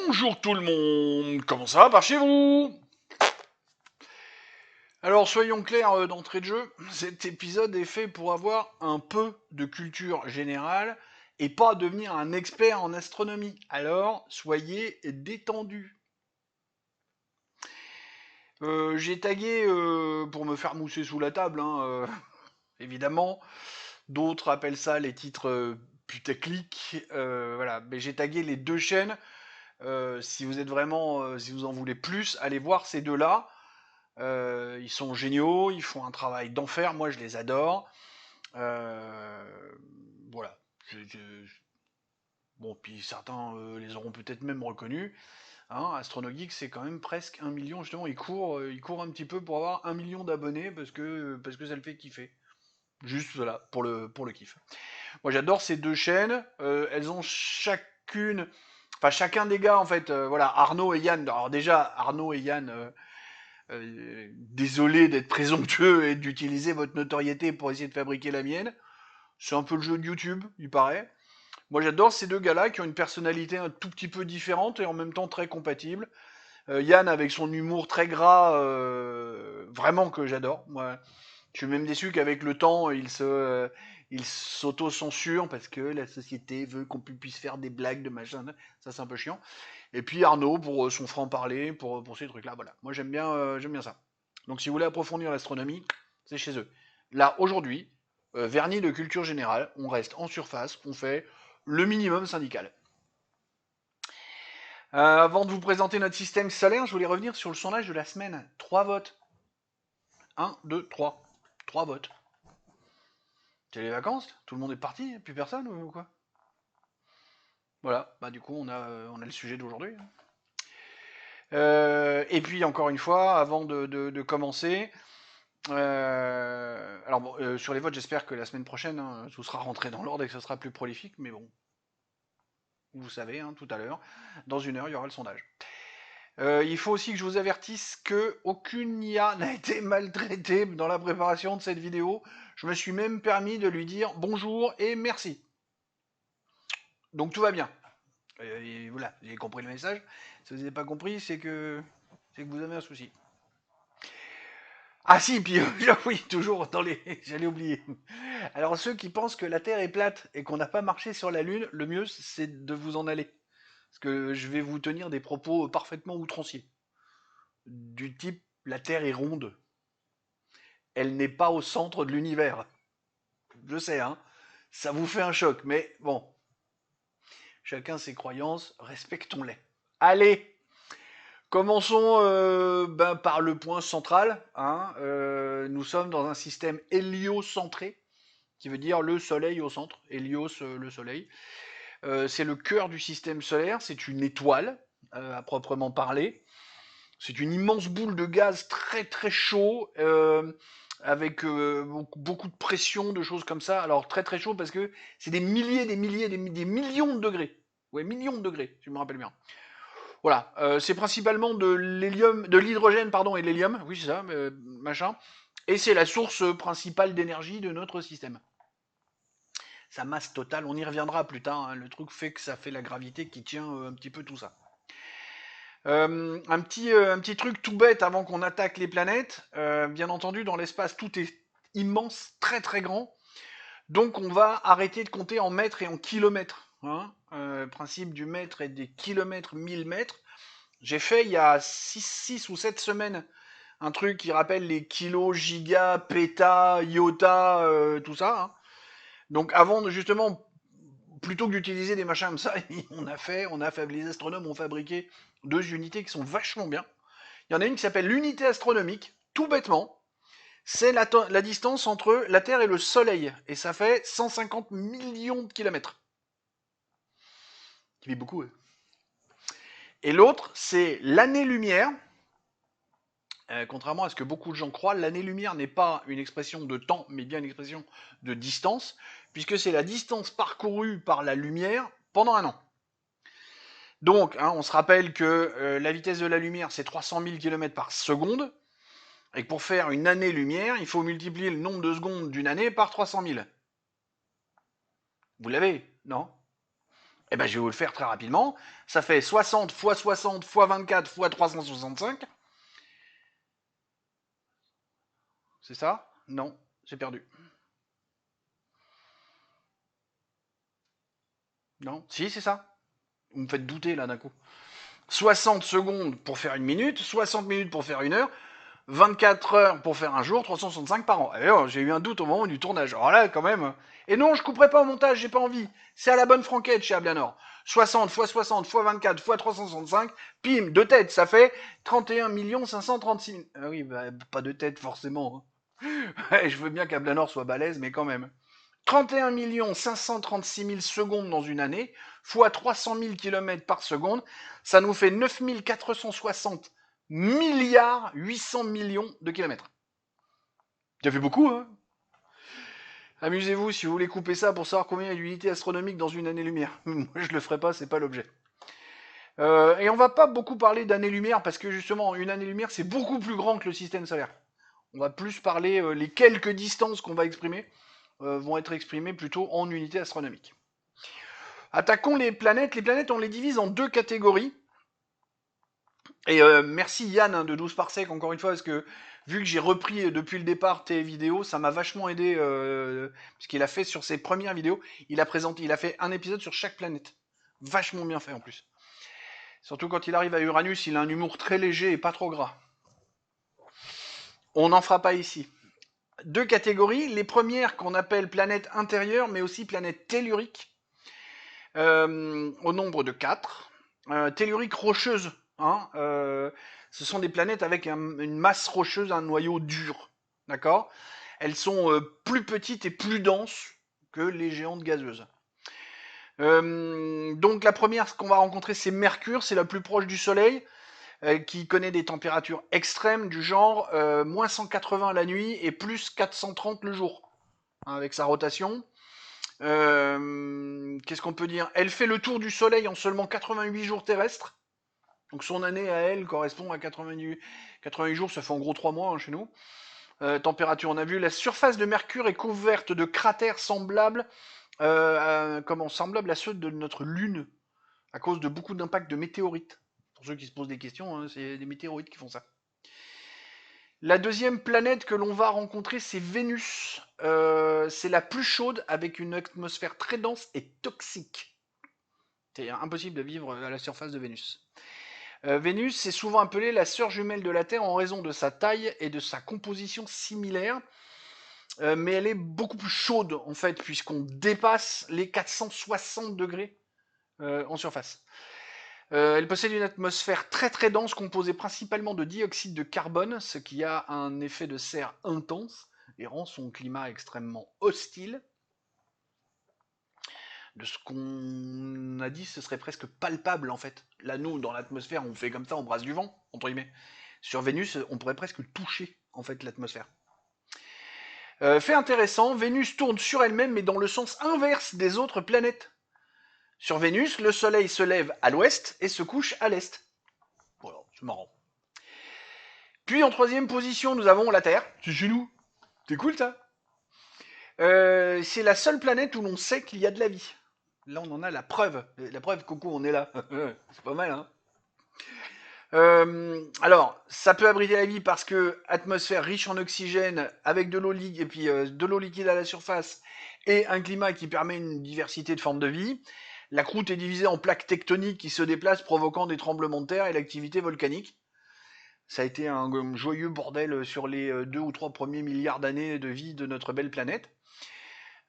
Bonjour tout le monde, comment ça va par chez vous? Alors soyons clairs d'entrée de jeu, cet épisode est fait pour avoir un peu de culture générale et pas devenir un expert en astronomie. Alors soyez détendus. J'ai tagué pour me faire mousser sous la table, évidemment. D'autres appellent ça les titres putaclic. Voilà, mais j'ai tagué les deux chaînes. Si vous êtes vraiment, si vous en voulez plus, allez voir ces deux-là. Ils sont géniaux, ils font un travail d'enfer, moi je les adore. Euh, voilà. Bon, puis certains les auront peut-être même reconnus. Hein, AstronoGeek, c'est quand même presque 1 million, justement, il court un petit peu pour avoir 1 million d'abonnés parce que ça le fait kiffer. Juste voilà, pour le kiff. Moi j'adore ces deux chaînes, elles ont chacune, enfin chacun des gars en fait, voilà, Arnaud et Yann. Alors déjà, Arnaud et Yann, désolé d'être présomptueux et d'utiliser votre notoriété pour essayer de fabriquer la mienne. C'est un peu le jeu de YouTube, il paraît. Moi, j'adore ces deux gars-là qui ont une personnalité un tout petit peu différente et en même temps très compatible. Yann avec son humour très gras, vraiment que j'adore. Moi, je suis même déçu qu'avec le temps, il s'auto-censure parce que la société veut qu'on puisse faire des blagues de machin. Ça, c'est un peu chiant. Et puis Arnaud pour son franc-parler, pour ces trucs-là. Voilà. Moi, j'aime bien ça. Donc, si vous voulez approfondir l'astronomie, c'est chez eux. Là, aujourd'hui, vernis de culture générale, on reste en surface, on fait le minimum syndical. Avant de vous présenter notre système solaire, je voulais revenir sur le sondage de la semaine. 3 votes. Un, 2, 3. 3 votes. C'est les vacances? Tout le monde est parti? Plus personne ou quoi? Voilà, bah du coup on a le sujet d'aujourd'hui. Et puis encore une fois, avant de commencer, alors bon, sur les votes, j'espère que la semaine prochaine, hein, tout sera rentré dans l'ordre et que ce sera plus prolifique, mais bon, vous savez, hein, tout à l'heure, dans 1 heure, il y aura le sondage. Il faut aussi que je vous avertisse que aucune IA n'a été maltraitée dans la préparation de cette vidéo. Je me suis même permis de lui dire bonjour et merci. Donc tout va bien. Et voilà, vous avez compris le message. Si vous n'avez pas compris, c'est que vous avez un souci. Ah si, puis oui, toujours dans les... J'allais oublier. Alors ceux qui pensent que la Terre est plate et qu'on n'a pas marché sur la Lune, le mieux c'est de vous en aller. Parce que je vais vous tenir des propos parfaitement outranciers. Du type, la Terre est ronde. Elle n'est pas au centre de l'univers. Je sais, hein. Ça vous fait un choc, mais bon. Chacun ses croyances, respectons-les. Allez, commençons par le point central. Hein. Nous sommes dans un système héliocentré, qui veut dire le Soleil au centre. Hélios, le Soleil. C'est le cœur du système solaire. C'est une étoile, à proprement parler. C'est une immense boule de gaz très très chaud, avec beaucoup de pression, de choses comme ça. Alors très très chaud parce que c'est des milliers, des millions de degrés. Ouais, millions de degrés, si je me rappelle bien. Voilà, c'est principalement de l'hélium, de l'hydrogène, pardon, et de l'hélium, oui c'est ça, machin. Et c'est la source principale d'énergie de notre système. Sa masse totale, on y reviendra plus tard, hein, le truc fait que ça fait la gravité qui tient un petit peu tout ça. Un petit truc tout bête avant qu'on attaque les planètes. Bien entendu, dans l'espace, tout est immense, très très grand. Donc on va arrêter de compter en mètres et en kilomètres. Hein. Principe du mètre et des kilomètres, 1000 mètres. J'ai fait il y a 6 ou 7 semaines un truc qui rappelle les kilos, gigas, pétas, iota, tout ça. Hein. Donc avant de justement, plutôt que d'utiliser des machins comme ça, les astronomes ont fabriqué 2 unités qui sont vachement bien. Il y en a une qui s'appelle l'unité astronomique, tout bêtement. C'est la distance entre la Terre et le Soleil. Et ça fait 150 millions de kilomètres. Qui fait beaucoup, hein. Et l'autre, c'est l'année-lumière. Contrairement à ce que beaucoup de gens croient, l'année-lumière n'est pas une expression de temps, mais bien une expression de distance, puisque c'est la distance parcourue par la lumière pendant un an. Donc, hein, on se rappelle que la vitesse de la lumière, c'est 300 000 km par seconde, et que pour faire une année-lumière, il faut multiplier le nombre de secondes d'une année par 300 000. Vous l'avez, non? Eh ben, je vais vous le faire très rapidement. Ça fait 60 fois 60 fois 24 fois 365. C'est ça? Non, j'ai perdu. Non? Si, c'est ça. Vous me faites douter là d'un coup. 60 secondes pour faire une minute, 60 minutes pour faire une heure, 24 heures pour faire un jour, 365 par an. Alors, j'ai eu un doute au moment du tournage. Alors là, quand même. Et non, je couperai pas au montage, j'ai pas envie. C'est à la bonne franquette chez Ablianor. 60 fois 60 fois 24 fois 365, pim, de tête, ça fait 31 536 000. Ah oui, bah, pas de tête forcément. Ouais, je veux bien qu'Ablianor soit balèze, mais quand même. 31 536 000 secondes dans une année, fois 300 000 km par seconde, ça nous fait 9 460 milliards 800 millions de kilomètres. Ça fait beaucoup, hein? Amusez-vous si vous voulez couper ça pour savoir combien il y a d'unités astronomiques dans une année-lumière. Moi, je le ferai pas, c'est pas l'objet. Et on va pas beaucoup parler d'années-lumière parce que justement, une année-lumière, c'est beaucoup plus grand que le système solaire. On va plus parler, les quelques distances qu'on va exprimer vont être exprimées plutôt en unités astronomiques. Attaquons les planètes. Les planètes, on les divise en deux catégories. Et merci Yann de 12 parsec encore une fois, parce que vu que j'ai repris depuis le départ tes vidéos, ça m'a vachement aidé, parce qu'il a fait sur ses premières vidéos, il a fait un épisode sur chaque planète. Vachement bien fait en plus. Surtout quand il arrive à Uranus, il a un humour très léger et pas trop gras. On n'en fera pas ici. Deux catégories, les premières qu'on appelle planètes intérieures, mais aussi planètes telluriques, au nombre de 4. Telluriques rocheuses, hein, ce sont des planètes avec une masse rocheuse, un noyau dur. D'accord? Elles sont plus petites et plus denses que les géantes gazeuses. Donc la première qu'on va rencontrer, c'est Mercure, c'est la plus proche du Soleil, qui connaît des températures extrêmes du genre moins 180 la nuit et plus 430 le jour, hein, avec sa rotation. Qu'est-ce qu'on peut dire? Elle fait le tour du Soleil en seulement 88 jours terrestres. Donc son année à elle correspond à 88 jours, ça fait en gros 3 mois hein, chez nous. Température, on a vu, la surface de Mercure est couverte de cratères semblables, semblables à ceux de notre Lune, à cause de beaucoup d'impacts de météorites. Pour ceux qui se posent des questions, hein, c'est des météorites qui font ça. La deuxième planète que l'on va rencontrer, c'est Vénus. C'est la plus chaude avec une atmosphère très dense et toxique. C'est impossible de vivre à la surface de Vénus. Vénus est souvent appelée la sœur jumelle de la Terre en raison de sa taille et de sa composition similaire. Mais elle est beaucoup plus chaude en fait, puisqu'on dépasse les 460 degrés en surface. Elle possède une atmosphère très très dense composée principalement de dioxyde de carbone, ce qui a un effet de serre intense et rend son climat extrêmement hostile. De ce qu'on a dit, ce serait presque palpable en fait. Là, nous, dans l'atmosphère, on fait comme ça, on brasse du vent, entre guillemets. Sur Vénus, on pourrait presque toucher en fait l'atmosphère. Fait intéressant, Vénus tourne sur elle-même, mais dans le sens inverse des autres planètes. Sur Vénus, le Soleil se lève à l'ouest et se couche à l'est. Voilà, c'est marrant. Puis en troisième position, nous avons la Terre. C'est chez nous. C'est cool ça. C'est la seule planète où l'on sait qu'il y a de la vie. Là, on en a la preuve. La preuve, coucou, on est là. C'est pas mal, hein. Alors, ça peut abriter la vie parce que atmosphère riche en oxygène, avec de l'eau et puis de l'eau liquide à la surface et un climat qui permet une diversité de formes de vie. La croûte est divisée en plaques tectoniques qui se déplacent, provoquant des tremblements de terre et l'activité volcanique. Ça a été un joyeux bordel sur les 2 ou 3 premiers milliards d'années de vie de notre belle planète.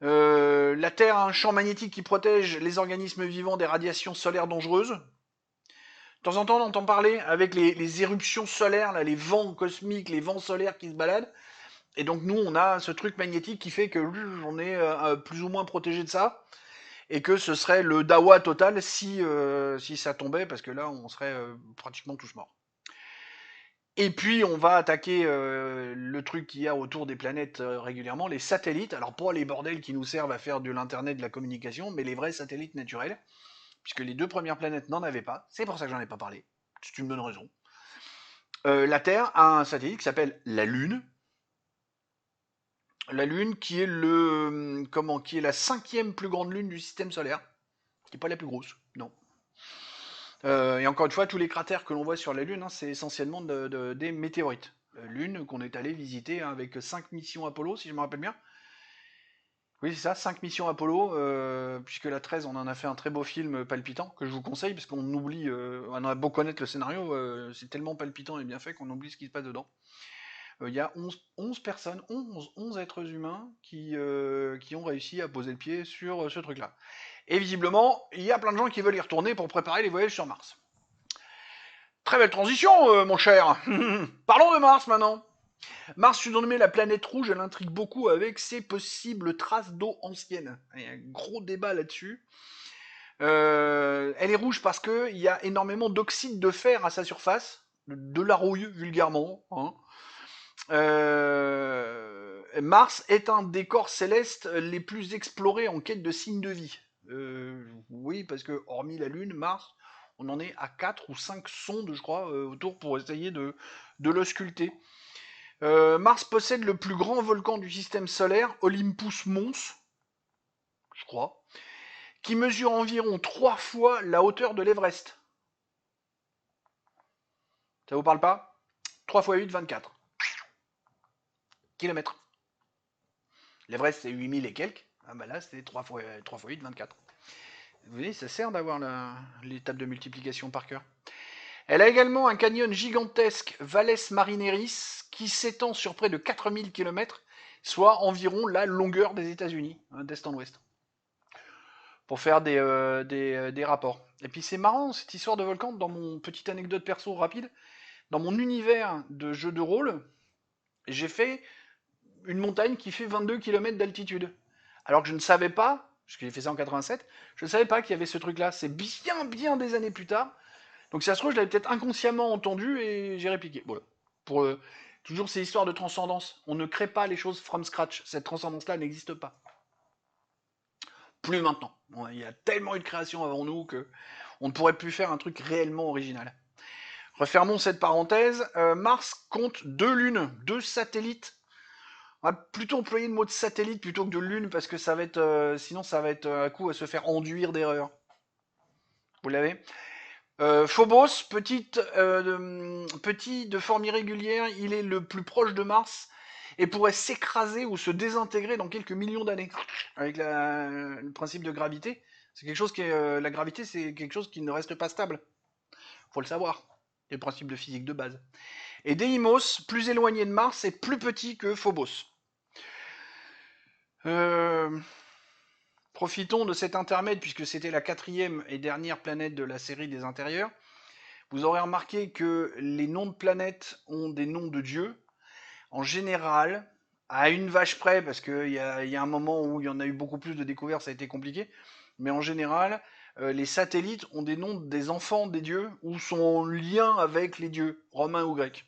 La Terre a un champ magnétique qui protège les organismes vivants des radiations solaires dangereuses. De temps en temps, on entend parler avec les éruptions solaires, là, les vents cosmiques, les vents solaires qui se baladent. Et donc nous, on a ce truc magnétique qui fait que on est plus ou moins protégé de ça. Et que ce serait le dawa total si ça tombait, parce que là, on serait pratiquement tous morts. Et puis, on va attaquer le truc qu'il y a autour des planètes régulièrement, les satellites. Alors, pas les bordels qui nous servent à faire de l'internet, de la communication, mais les vrais satellites naturels, puisque les deux premières planètes n'en avaient pas. C'est pour ça que j'en ai pas parlé. C'est une bonne raison. La Terre a un satellite qui s'appelle la Lune. La Lune qui est qui est la 5e plus grande lune du système solaire. qui n'est pas la plus grosse, non. Et encore une fois, tous les cratères que l'on voit sur la Lune, hein, c'est essentiellement des météorites. Lune qu'on est allé visiter, hein, avec 5 missions Apollo, si je me rappelle bien. Oui, c'est ça, 5 missions Apollo, puisque la 13, on en a fait un très beau film palpitant, que je vous conseille, parce qu'on oublie, on a beau connaître le scénario, c'est tellement palpitant et bien fait qu'on oublie ce qui se passe dedans. Il y a 11 personnes, 11 êtres humains qui ont réussi à poser le pied sur ce truc-là. Et visiblement, il y a plein de gens qui veulent y retourner pour préparer les voyages sur Mars. Très belle transition, mon cher. Parlons de Mars maintenant. Mars, surnommée la planète rouge, elle intrigue beaucoup avec ses possibles traces d'eau ancienne. Il y a un gros débat là-dessus. Elle est rouge parce qu'il y a énormément d'oxyde de fer à sa surface, de la rouille vulgairement. Hein. Mars est un des corps célestes les plus explorés en quête de signes de vie. Oui, parce que hormis la Lune, Mars, on en est à 4 ou 5 sondes, je crois, autour pour essayer de l'ausculter. Mars possède le plus grand volcan du système solaire, Olympus Mons, je crois, qui mesure environ 3 fois la hauteur de l'Everest. Ça vous parle pas? 3 fois 8, 24 kilomètres. L'Everest, c'est 8000 et quelques. Ah bah là, c'est 3 fois 8, 24. Vous voyez, ça sert d'avoir l'étape de multiplication par cœur. Elle a également un canyon gigantesque, Valles Marineris, qui s'étend sur près de 4000 km, soit environ la longueur des États-Unis, hein, d'est en ouest, pour faire des rapports. Et puis c'est marrant, cette histoire de volcan, dans mon petite anecdote perso rapide, dans mon univers de jeu de rôle, j'ai fait une montagne qui fait 22 km d'altitude. Alors que je ne savais pas, parce que j'ai fait ça en 87, je ne savais pas qu'il y avait ce truc-là. C'est bien des années plus tard. Donc si ça se trouve, je l'avais peut-être inconsciemment entendu et j'ai répliqué. Voilà. Pour toujours ces histoires de transcendance. On ne crée pas les choses from scratch. Cette transcendance-là n'existe pas. Plus maintenant. Il y a tellement eu de créations avant nous que on ne pourrait plus faire un truc réellement original. Refermons cette parenthèse. Mars compte 2 lunes, 2 satellites. On va plutôt employer le mot de satellite plutôt que de lune parce que ça va être, sinon ça va être un coup à se faire enduire d'erreurs. Vous l'avez? Phobos, petit de forme irrégulière, il est le plus proche de Mars et pourrait s'écraser ou se désintégrer dans quelques millions d'années. Avec le principe de gravité, c'est quelque chose qui est, la gravité, c'est quelque chose qui ne reste pas stable. Faut le savoir. C'est le principe de physique de base. Et Deimos, plus éloigné de Mars, est plus petit que Phobos. Profitons de cet intermède puisque c'était la 4e et dernière planète de la série des intérieurs. Vous aurez remarqué que les noms de planètes ont des noms de dieux. En général, à une vache près, parce qu'il y a un moment où il y en a eu beaucoup plus de découvertes, ça a été compliqué. Mais en général, les satellites ont des noms des enfants des dieux ou sont en lien avec les dieux, romains ou grecs.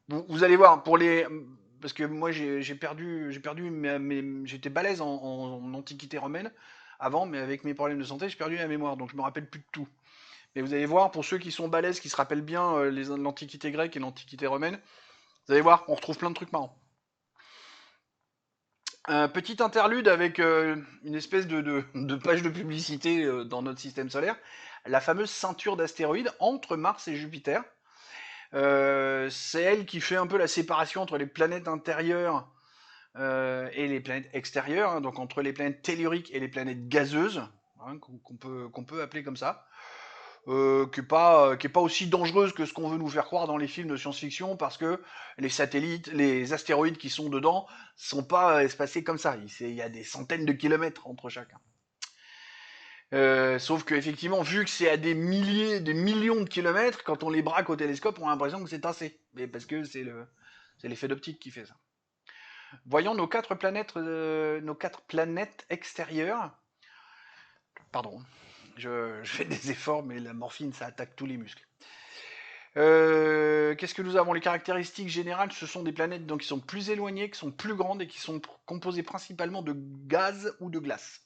Vous allez voir, parce que moi j'ai perdu, j'étais balèze en antiquité romaine avant, mais avec mes problèmes de santé, j'ai perdu la mémoire, donc je me rappelle plus de tout. Mais vous allez voir, pour ceux qui sont balèzes, qui se rappellent bien l'Antiquité grecque et l'Antiquité romaine, vous allez voir, on retrouve plein de trucs marrants. Petit interlude avec une espèce de page de publicité dans notre système solaire, la fameuse ceinture d'astéroïdes entre Mars et Jupiter. C'est elle qui fait un peu la séparation entre les planètes intérieures et les planètes extérieures, hein, donc entre les planètes telluriques et les planètes gazeuses, hein, qu'on peut appeler comme ça. Qui est pas aussi dangereuse que ce qu'on veut nous faire croire dans les films de science-fiction, parce que les satellites, les astéroïdes qui sont dedans, sont pas espacés comme ça. Il y a des centaines de kilomètres entre chacun. Sauf que effectivement, vu que c'est à des milliers, des millions de kilomètres, quand on les braque au télescope, on a l'impression que c'est assez. Mais parce que c'est l'effet d'optique qui fait ça. Voyons nos 4 planètes extérieures. Pardon, je fais des efforts, mais la morphine, ça attaque tous les muscles. Qu'est-ce que nous avons? Les caractéristiques générales, ce sont des planètes donc, qui sont plus éloignées, qui sont plus grandes et qui sont composées principalement de gaz ou de glace.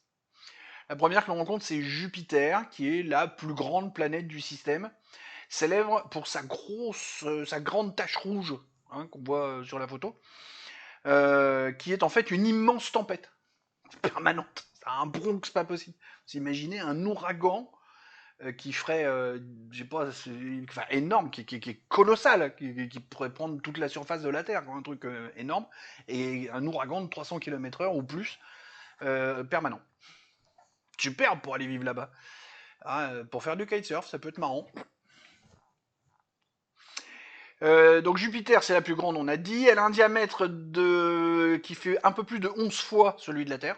La première que l'on rencontre, c'est Jupiter, qui est la plus grande planète du système, célèbre pour sa grande tache rouge, hein, qu'on voit sur la photo, qui est en fait une immense tempête permanente. un Bronx pas possible. Vous imaginez un ouragan qui ferait, je sais pas, enfin, énorme, qui est colossal, qui pourrait prendre toute la surface de la Terre, quoi, un truc énorme, et un ouragan de 300 km/h ou plus, permanent. Super pour aller vivre là-bas. Ah, pour faire du kitesurf, ça peut être marrant. Donc Jupiter, c'est la plus grande, on a dit. Elle a un diamètre qui fait un peu plus de 11 fois celui de la Terre.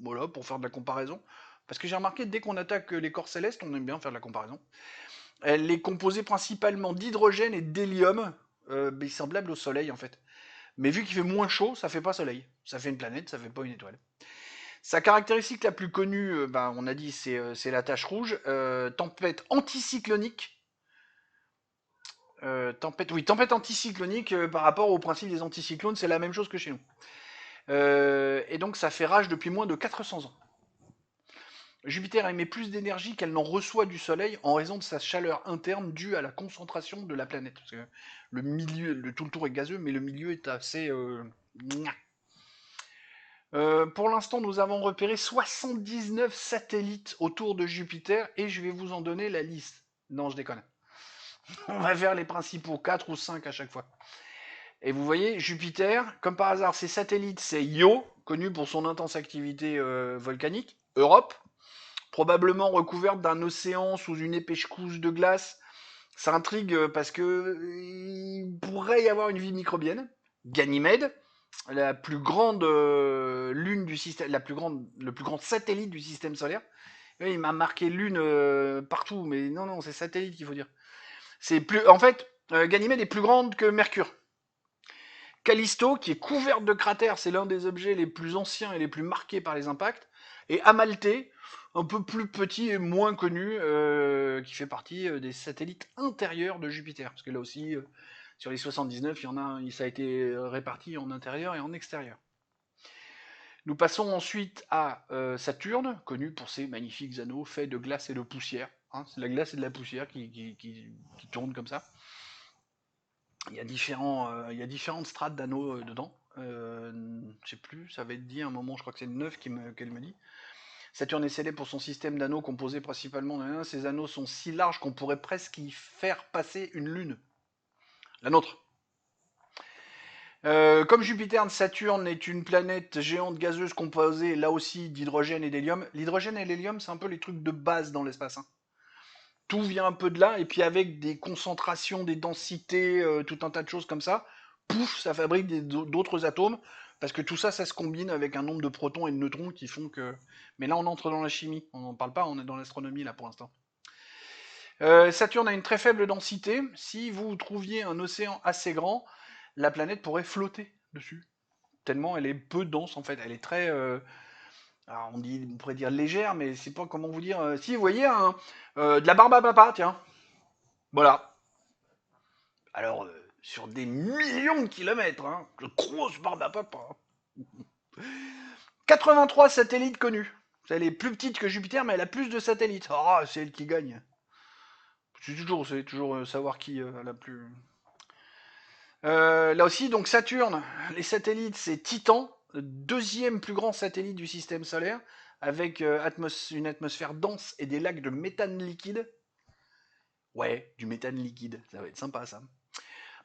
Voilà, pour faire de la comparaison. Parce que j'ai remarqué, dès qu'on attaque les corps célestes, on aime bien faire de la comparaison. Elle est composée principalement d'hydrogène et d'hélium, semblable au Soleil en fait. Mais vu qu'il fait moins chaud, ça fait pas Soleil. Ça fait une planète, ça fait pas une étoile. Sa caractéristique la plus connue, on a dit, c'est la tache rouge. Tempête anticyclonique. Tempête anticyclonique par rapport au principe des anticyclones, c'est la même chose que chez nous. Et donc ça fait rage depuis moins de 400 ans. Jupiter émet plus d'énergie qu'elle n'en reçoit du Soleil en raison de sa chaleur interne due à la concentration de la planète. Parce que le milieu, tout le tour est gazeux, mais le milieu est assez... pour l'instant, nous avons repéré 79 satellites autour de Jupiter et je vais vous en donner la liste. Non, je déconne. On va faire les principaux, 4 ou 5 à chaque fois. Et vous voyez, Jupiter, comme par hasard, ses satellites, c'est Io, connu pour son intense activité volcanique, Europe, probablement recouverte d'un océan sous une épaisse couche de glace. Ça intrigue parce que il pourrait y avoir une vie microbienne. Ganymède, la plus grande lune du système, le plus grand satellite du système solaire. Oui, il m'a marqué lune partout, mais non, c'est satellite qu'il faut dire. C'est plus, en fait, Ganymède est plus grande que Mercure. Callisto, qui est couverte de cratères, c'est l'un des objets les plus anciens et les plus marqués par les impacts. Et Amalthée, un peu plus petit et moins connu, qui fait partie des satellites intérieurs de Jupiter. Parce que là aussi, sur les 79, il y en a, ça a été réparti en intérieur et en extérieur. Nous passons ensuite à Saturne, connu pour ses magnifiques anneaux faits de glace et de poussière. Hein, c'est la glace et de la poussière qui tournent comme ça. Il y a différentes strates d'anneaux dedans. Je sais plus, ça va être dit à un moment, je crois que c'est le 9 qu'elle me dit. Saturne est célèbre pour son système d'anneaux composé principalement d'un. Ces anneaux sont si larges qu'on pourrait presque y faire passer une lune. La nôtre. Comme Jupiter, Saturne est une planète géante gazeuse composée là aussi d'hydrogène et d'hélium. L'hydrogène et l'hélium, c'est un peu les trucs de base dans l'espace. Hein. Tout vient un peu de là, et puis avec des concentrations, des densités, tout un tas de choses comme ça, pouf, ça fabrique d'autres atomes, parce que tout ça, ça se combine avec un nombre de protons et de neutrons qui font que... Mais là, on entre dans la chimie, on n'en parle pas, on est dans l'astronomie là pour l'instant. Saturne a une très faible densité. Si vous trouviez un océan assez grand, la planète pourrait flotter dessus. Tellement elle est peu dense en fait. Elle est très... alors on pourrait dire légère, mais c'est pas comment vous dire. Si vous voyez de la barbe à papa, tiens. Voilà. Alors, sur des millions de kilomètres, hein, de grosse barbe à papa. 83 satellites connus. Elle est plus petite que Jupiter, mais elle a plus de satellites. Ah, c'est elle qui gagne. C'est toujours savoir qui la plus. Là aussi, donc Saturne, les satellites, c'est Titan, le deuxième plus grand satellite du système solaire, avec une atmosphère dense et des lacs de méthane liquide. Ouais, du méthane liquide, ça va être sympa ça.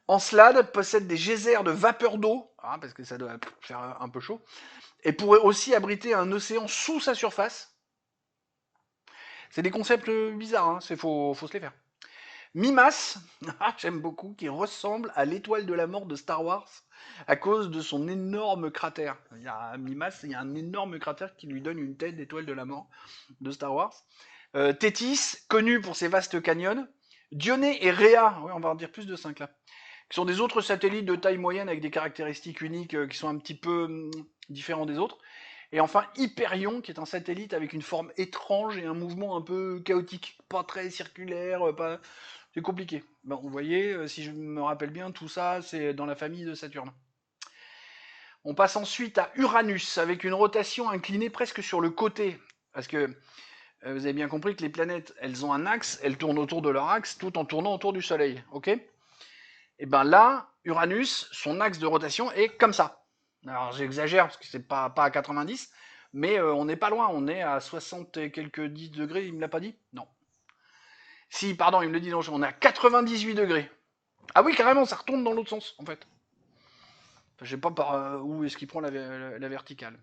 Encelade possède des geysers de vapeur d'eau, hein, parce que ça doit faire un peu chaud, et pourrait aussi abriter un océan sous sa surface. C'est des concepts bizarres, hein, faut se les faire. Mimas, j'aime beaucoup, qui ressemble à l'étoile de la mort de Star Wars à cause de son énorme cratère. Mimas, il y a un énorme cratère qui lui donne une tête d'étoile de la mort de Star Wars. Tétis, connu pour ses vastes canyons. Dionée et Rhea, ouais, on va en dire plus de 5 là, qui sont des autres satellites de taille moyenne avec des caractéristiques uniques qui sont un petit peu différents des autres. Et enfin, Hyperion, qui est un satellite avec une forme étrange et un mouvement un peu chaotique, pas très circulaire, pas... c'est compliqué. Bon, vous voyez, si je me rappelle bien, tout ça, c'est dans la famille de Saturne. On passe ensuite à Uranus, avec une rotation inclinée presque sur le côté. Parce que vous avez bien compris que les planètes, elles ont un axe, elles tournent autour de leur axe, tout en tournant autour du Soleil. Ok ? Et bien là, Uranus, son axe de rotation est comme ça. Alors j'exagère parce que c'est pas à 90, Mais on n'est pas loin, on est à 60 et quelques 10 degrés, il me l'a pas dit? Non. Si, pardon, il me le dit, non, on est à 98 degrés. Ah oui, carrément, ça retourne dans l'autre sens, en fait. Enfin, je sais pas par où est-ce qu'il prend la verticale.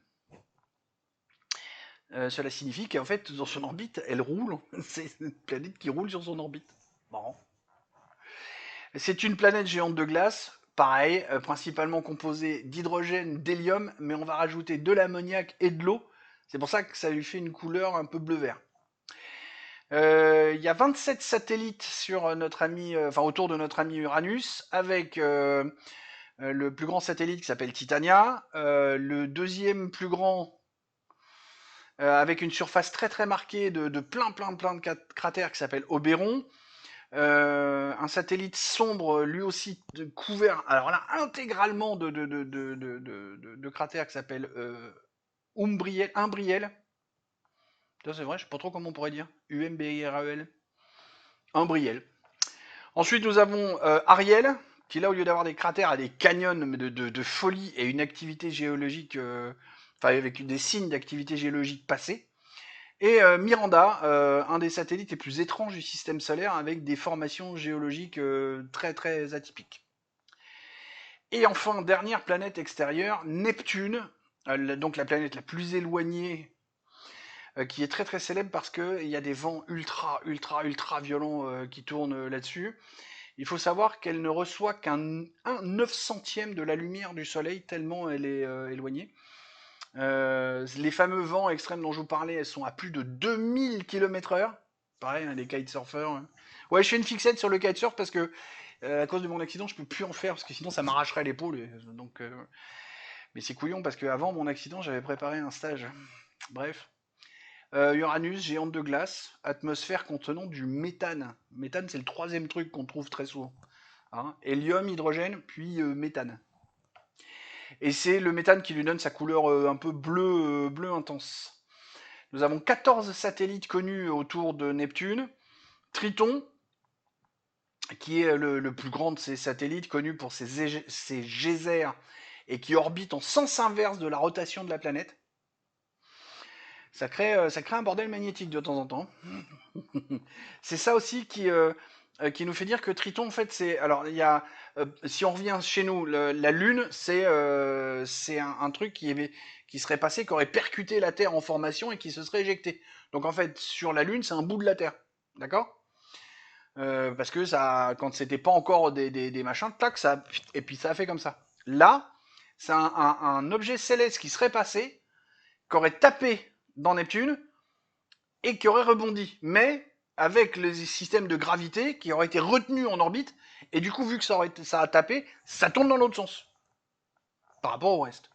Cela signifie qu'en fait, dans son orbite, elle roule. C'est une planète qui roule sur son orbite. Marrant. C'est une planète géante de glace, pareil, principalement composée d'hydrogène, d'hélium, mais on va rajouter de l'ammoniac et de l'eau. C'est pour ça que ça lui fait une couleur un peu bleu-vert. Il y a 27 satellites sur notre ami, enfin autour de notre ami Uranus, avec le plus grand satellite qui s'appelle Titania, le deuxième plus grand avec une surface très très marquée de plein de cratères qui s'appelle Oberon. Un satellite sombre, lui aussi couvert, alors là, intégralement de cratères qui s'appelle Umbriel. C'est vrai, je sais pas trop comment on pourrait dire. UMBRAEL. Umbriel. Ensuite, nous avons Ariel, qui là, au lieu d'avoir des cratères, a des canyons de folie et une activité géologique, enfin avec des signes d'activité géologique passée. Et Miranda, un des satellites les plus étranges du système solaire, avec des formations géologiques très très atypiques. Et enfin, dernière planète extérieure, Neptune, donc la planète la plus éloignée, qui est très très célèbre parce qu'il y a des vents ultra violents qui tournent là-dessus. Il faut savoir qu'elle ne reçoit qu'un 900e de la lumière du Soleil, tellement elle est éloignée. Les fameux vents extrêmes dont je vous parlais, elles sont à plus de 2000 km/h. Pareil, hein, les kitesurfers. Hein. Ouais, je fais une fixette sur le kitesurf parce que, à cause de mon accident, je peux plus en faire parce que sinon ça m'arracherait l'épaule. Donc, mais c'est couillon parce qu'avant mon accident, j'avais préparé un stage. Bref. Uranus, géante de glace, atmosphère contenant du méthane. Méthane, c'est le troisième truc qu'on trouve très souvent. Hein. Hélium, hydrogène, puis méthane. Et c'est le méthane qui lui donne sa couleur un peu bleu intense. Nous avons 14 satellites connus autour de Neptune. Triton, qui est le plus grand de ces satellites, connu pour ses geysers et qui orbite en sens inverse de la rotation de la planète. Ça crée un bordel magnétique de temps en temps. C'est ça aussi qui nous fait dire que Triton, en fait, c'est. Alors, il y a. Si on revient chez nous, la Lune, c'est un truc qui serait passé, qui aurait percuté la Terre en formation et qui se serait éjecté. Donc, en fait, sur la Lune, c'est un bout de la Terre. D'accord parce que ça, quand c'était pas encore des machins, tac, ça. Et puis ça a fait comme ça. Là, c'est un objet céleste qui serait passé, qui aurait tapé dans Neptune et qui aurait rebondi. Mais avec le système de gravité qui aurait été retenu en orbite, et du coup, vu que ça a tapé, ça tourne dans l'autre sens, par rapport au reste.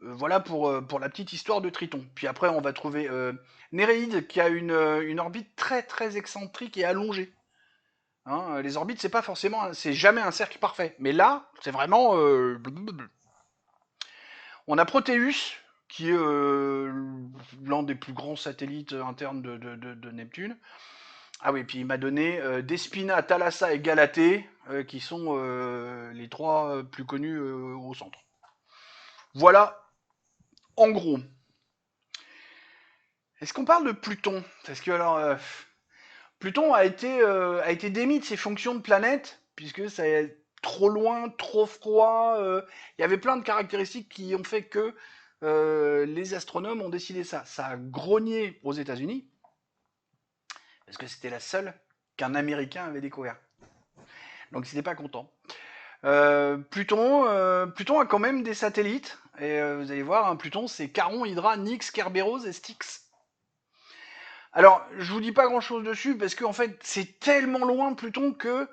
Voilà pour la petite histoire de Triton. Puis après, on va trouver Néréide, qui a une orbite très très excentrique et allongée. Hein, les orbites, c'est pas forcément, c'est jamais un cercle parfait. Mais là, c'est vraiment. On a Proteus, qui est l'un des plus grands satellites internes de Neptune. Ah oui, puis il m'a donné Despina, Thalassa et Galatée, qui sont les trois plus connus au centre. Voilà, en gros. Est-ce qu'on parle de Pluton? Parce que alors, Pluton a été démis de ses fonctions de planète, puisque c'est trop loin, trop froid. Il y avait plein de caractéristiques qui ont fait que les astronomes ont décidé ça. Ça a grogné aux États-Unis, parce que c'était la seule qu'un Américain avait découvert. Donc ils n'étaient pas contents. Pluton a quand même des satellites, et vous allez voir, hein, Pluton c'est Charon, Hydra, Nix, Kerberos et Styx. Alors, je vous dis pas grand chose dessus, parce qu'en fait, c'est tellement loin de Pluton que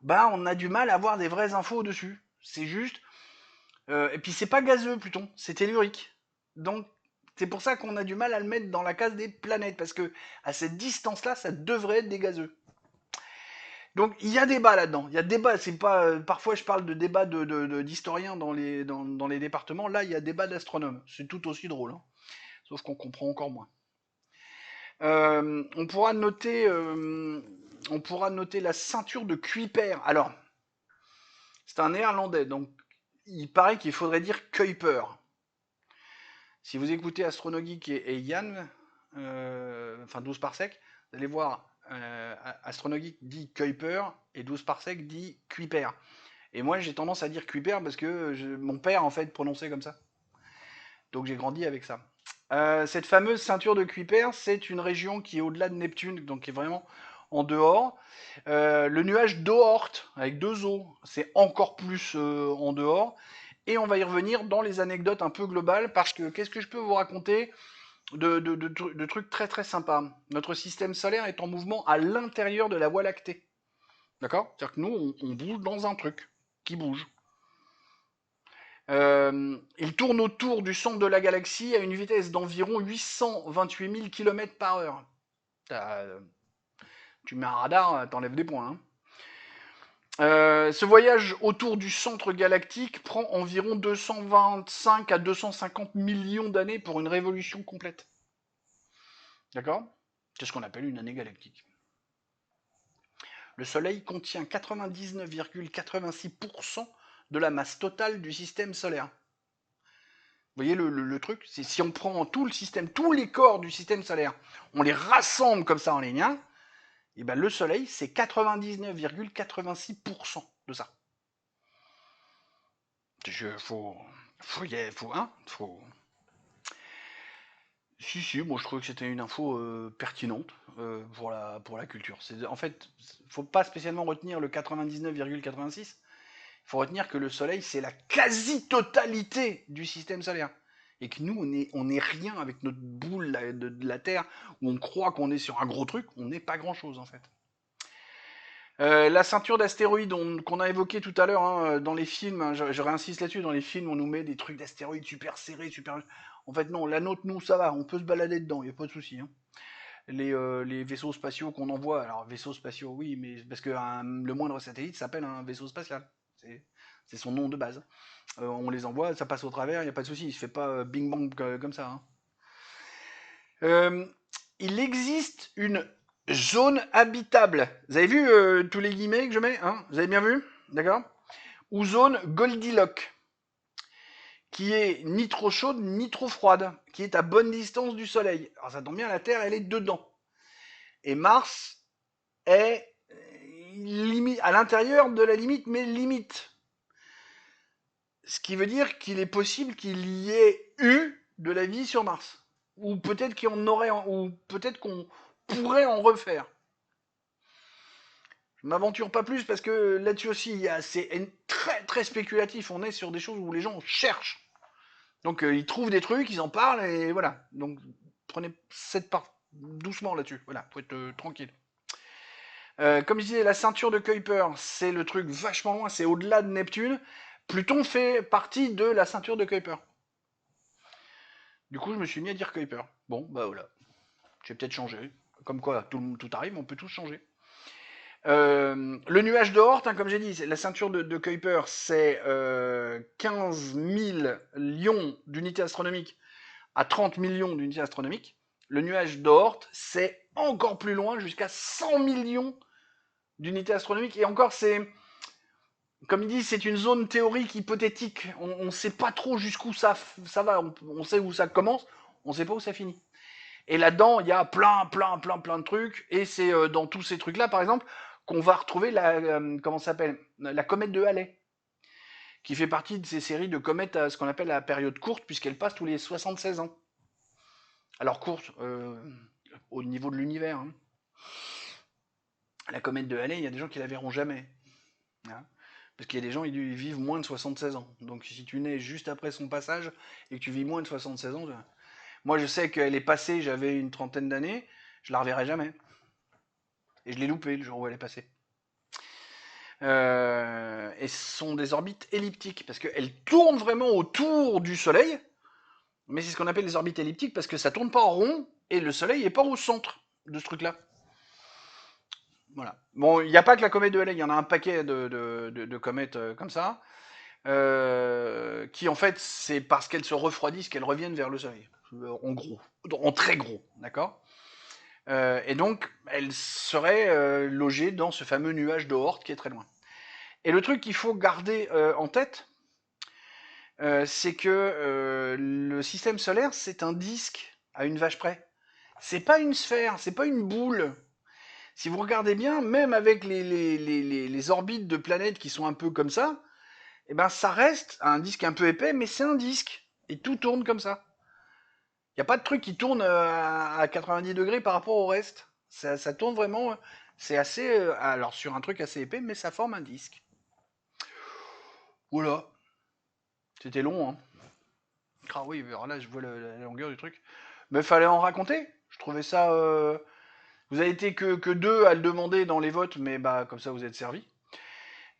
bah on a du mal à avoir des vraies infos dessus. C'est juste. Et puis c'est pas gazeux Pluton, c'est tellurique. Donc c'est pour ça qu'on a du mal à le mettre dans la case des planètes, parce que à cette distance-là, ça devrait être des gazeux. Donc il y a débat là-dedans. Il y a débat. C'est pas. Parfois je parle de débat d'historiens dans les départements. Là, il y a débat d'astronomes. C'est tout aussi drôle. Hein. Sauf qu'on comprend encore moins. On pourra noter. On pourra noter la ceinture de Kuiper. Alors, c'est un néerlandais, donc il paraît qu'il faudrait dire Kuiper. Si vous écoutez Astronogeek et Yann, enfin 12 parsec, vous allez voir, Astronogeek dit Kuiper et 12 parsec dit Kuiper. Et moi j'ai tendance à dire Kuiper parce que mon père en fait prononçait comme ça. Donc j'ai grandi avec ça. Cette fameuse ceinture de Kuiper, c'est une région qui est au-delà de Neptune, donc qui est vraiment en dehors. Le nuage d'Oort, avec deux O, c'est encore plus en dehors. Et on va y revenir dans les anecdotes un peu globales, parce que qu'est-ce que je peux vous raconter de trucs très très sympas. Notre système solaire est en mouvement à l'intérieur de la Voie lactée. D'accord? C'est-à-dire que nous, on bouge dans un truc qui bouge. Il tourne autour du centre de la galaxie à une vitesse d'environ 828 000 km par heure. Tu mets un radar, t'enlèves des points. Hein. Ce voyage autour du centre galactique prend environ 225 à 250 millions d'années pour une révolution complète. D'accord? C'est ce qu'on appelle une année galactique. Le Soleil contient 99,86% de la masse totale du système solaire. Vous voyez le truc? C'est si on prend tout le système, tous les corps du système solaire, on les rassemble comme ça en ligne, hein, et ben le Soleil, c'est 99,86% de ça. Si, moi je trouvais que c'était une info pertinente pour la culture. En fait, faut pas spécialement retenir le 99,86. Il faut retenir que le Soleil, c'est la quasi-totalité du système solaire. Et que nous, on est rien avec notre boule de la Terre, où on croit qu'on est sur un gros truc, on n'est pas grand-chose en fait. La ceinture d'astéroïdes qu'on a évoqué tout à l'heure hein, dans les films, hein, je réinsiste là-dessus, dans les films on nous met des trucs d'astéroïdes super serrés, super... En fait non, la nôtre, nous, ça va, on peut se balader dedans, il n'y a pas de souci. Hein. Les vaisseaux spatiaux qu'on envoie, alors vaisseaux spatiaux oui, mais parce que le moindre satellite s'appelle un vaisseau spatial. C'est son nom de base. On les envoie, ça passe au travers, il n'y a pas de souci, il se fait pas bing bang comme ça. Hein. Il existe une zone habitable. Vous avez vu tous les guillemets que je mets hein? Vous avez bien vu? D'accord? Ou zone Goldilocks, qui est ni trop chaude ni trop froide, qui est à bonne distance du Soleil. Alors ça tombe bien, la Terre, elle est dedans. Et Mars est à l'intérieur de la limite, mais limite. Ce qui veut dire qu'il est possible qu'il y ait eu de la vie sur Mars. Ou peut-être ou peut-être qu'on pourrait en refaire. Je m'aventure pas plus parce que là-dessus aussi, c'est très très spéculatif. On est sur des choses où les gens cherchent. Donc ils trouvent des trucs, ils en parlent et voilà. Donc prenez cette part doucement là-dessus. Voilà, faut être tranquille. Comme je disais, la ceinture de Kuiper, c'est le truc vachement loin, c'est au-delà de Neptune. Pluton fait partie de la ceinture de Kuiper. Du coup, je me suis mis à dire Kuiper. Bon, bah voilà. J'ai peut-être changé. Comme quoi, tout arrive, on peut tous changer. Le nuage de Oort, hein, comme j'ai dit, la ceinture de Kuiper, c'est 15 000 lions d'unités astronomiques à 30 millions d'unités astronomiques. Le nuage d'Oort, c'est encore plus loin, jusqu'à 100 millions d'unités astronomiques. Et encore, c'est, comme il dit, c'est une zone théorique hypothétique. On ne sait pas trop jusqu'où ça va. On sait où ça commence, on ne sait pas où ça finit. Et là-dedans, il y a plein de trucs. Et c'est dans tous ces trucs-là, par exemple, qu'on va retrouver comment ça s'appelle, la comète de Halley, qui fait partie de ces séries de comètes à ce qu'on appelle la période courte, puisqu'elle passe tous les 76 ans. Alors courte, au niveau de l'univers. Hein. La comète de Halley, il y a des gens qui la verront jamais. Hein. Parce qu'il y a des gens, ils vivent moins de 76 ans. Donc si tu nais juste après son passage et que tu vis moins de 76 ans, moi je sais qu'elle est passée, j'avais une trentaine d'années, je la reverrai jamais. Et je l'ai loupé le jour où elle est passée. Et ce sont des orbites elliptiques, parce qu'elles tournent vraiment autour du Soleil, mais c'est ce qu'on appelle des orbites elliptiques, parce que ça tourne pas en rond, et le Soleil n'est pas au centre de ce truc-là. Voilà. Bon, il n'y a pas que la comète de Halley, il y en a un paquet de comètes comme ça, qui en fait, c'est parce qu'elles se refroidissent qu'elles reviennent vers le Soleil. En gros, en très gros, d'accord. Et donc, elles seraient logées dans ce fameux nuage de Oort qui est très loin. Et le truc qu'il faut garder en tête, c'est que le système solaire, c'est un disque à une vache près. C'est pas une sphère, c'est pas une boule. Si vous regardez bien, même avec les orbites de planètes qui sont un peu comme ça, eh ben ça reste un disque un peu épais, mais c'est un disque. Et tout tourne comme ça. Il n'y a pas de truc qui tourne à 90 degrés par rapport au reste. Ça tourne vraiment. C'est assez. Alors sur un truc assez épais, mais ça forme un disque. Voilà. C'était long, hein. Ah oui, alors là, je vois la longueur du truc. Mais fallait en raconter. Je trouvais ça. Vous avez été que deux à le demander dans les votes, mais bah comme ça vous êtes servis.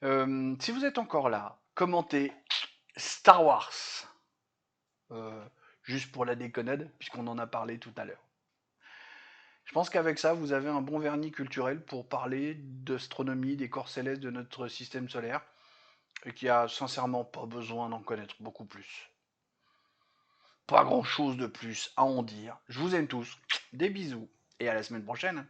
Si vous êtes encore là, commentez Star Wars. Euh, Juste pour la déconnade, puisqu'on en a parlé tout à l'heure. Je pense qu'avec ça, vous avez un bon vernis culturel pour parler d'astronomie, des corps célestes de notre système solaire, et qui a sincèrement pas besoin d'en connaître beaucoup plus. Pas grand chose de plus à en dire. Je vous aime tous, des bisous, et à la semaine prochaine.